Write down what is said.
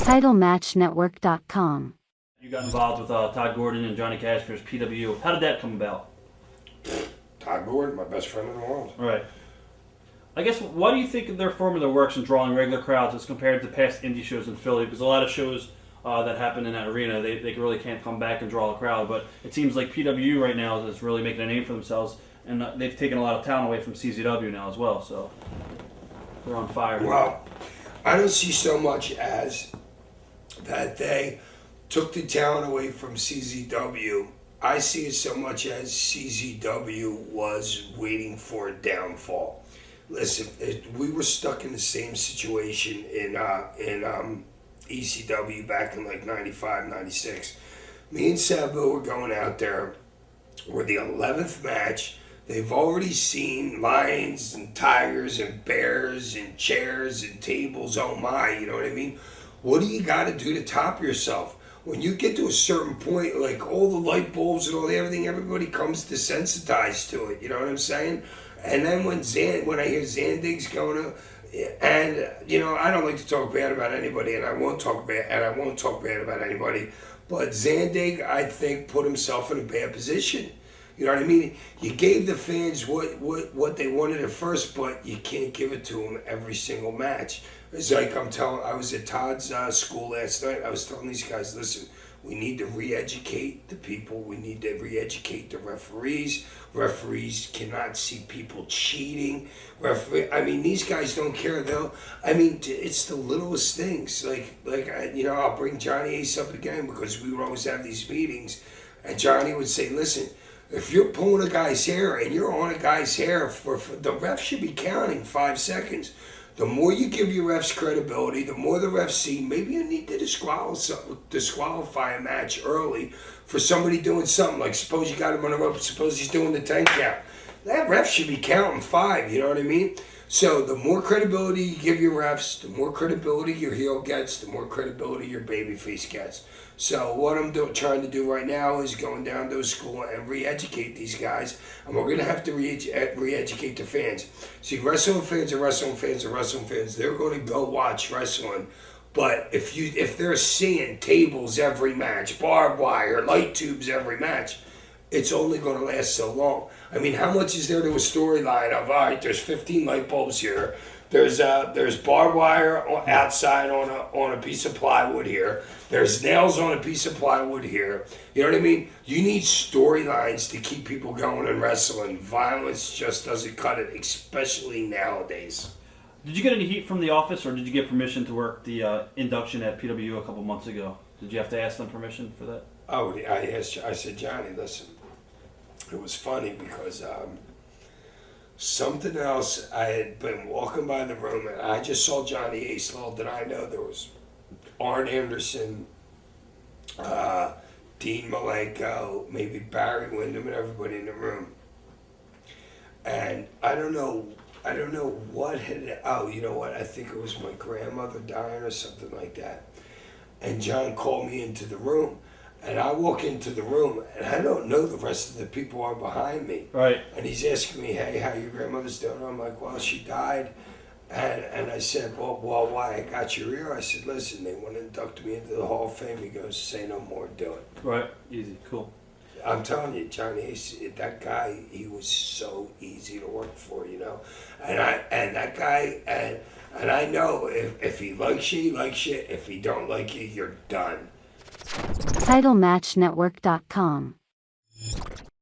TitleMatchNetwork.com. You got involved with Todd Gordon and Johnny Cashmere's PWO. How did that come about? Todd Gordon, my best friend in the world. Right. I guess, why do you think their formula works in drawing regular crowds as compared to past indie shows in Philly? Because a lot of shows that happen in that arena, they really can't come back and draw a crowd. But it seems like PWU right now is really making a name for themselves, and they've taken a lot of talent away from CZW now as well. So they're on fire. Well, I don't see so much as that they took the talent away from CZW. I see it so much as CZW was waiting for a downfall. Listen, we were stuck in the same situation in ECW back in like 95, 96. Me and Sabu were going out there. We're the 11th match. They've already seen lions and tigers and bears and chairs and tables. Oh my, you know what I mean? What do you got to do to top yourself? When you get to a certain point, like all the light bulbs and all everything, everybody comes desensitized to it. You know what I'm saying? And then when I hear Zandig's going to, and you know, I don't like to talk bad about anybody, and I won't talk bad about anybody. But Zandig, I think, put himself in a bad position. You know what I mean? You gave the fans what they wanted at first, but you can't give it to them every single match. It's like I was at Todd's school last night. I was telling these guys, listen, we need to re-educate the people. We need to re-educate the referees. Referees cannot see people cheating. These guys don't care though. It's the littlest things. I'll bring Johnny Ace up again because we would always have these meetings, and Johnny would say, listen, if you're pulling a guy's hair and you're on a guy's hair, for the ref should be counting 5 seconds. The more you give your refs credibility, the more the refs see, maybe you need to disqualify a match early for somebody doing something. Like suppose you got him on the rope, suppose he's doing the 10 count. That ref should be counting 5, you know what I mean? So the more credibility you give your refs, the more credibility your heel gets, the more credibility your babyface gets. So what I'm trying to do right now is going down to a school and re-educate these guys, and we're going to have to re-educate the fans. See, wrestling fans are wrestling fans are wrestling fans. They're going to go watch wrestling, but if they're seeing tables every match, barbed wire, light tubes every match, it's only going to last so long. How much is there to a storyline of, all right, there's 15 light bulbs here. There's barbed wire outside on a piece of plywood here. There's nails on a piece of plywood here. You know what I mean? You need storylines to keep people going in wrestling. Violence just doesn't cut it, especially nowadays. Did you get any heat from the office, or did you get permission to work the induction at PWU a couple months ago? Did you have to ask them permission for that? Oh, I said, Johnny, listen. It was funny because something else, I had been walking by the room and I just saw Johnny Ace. Little did I know there was Arn Anderson, Dean Malenko, maybe Barry Windham, and everybody in the room. And I don't know what had, you know what, I think it was my grandmother dying or something like that. And John called me into the room. And I walk into the room, and I don't know the rest of the people are behind me. Right. And he's asking me, hey, how your grandmother's doing? I'm like, well, she died. And I said, well, why? I got your ear. I said, listen, they want to induct me into the Hall of Fame. He goes, say no more, do it. Right. Easy. Cool. I'm telling you, Johnny Ace, that guy, he was so easy to work for, you know. And I know if he likes you, he likes you. If he don't like you, you're done. TitleMatchNetwork.com.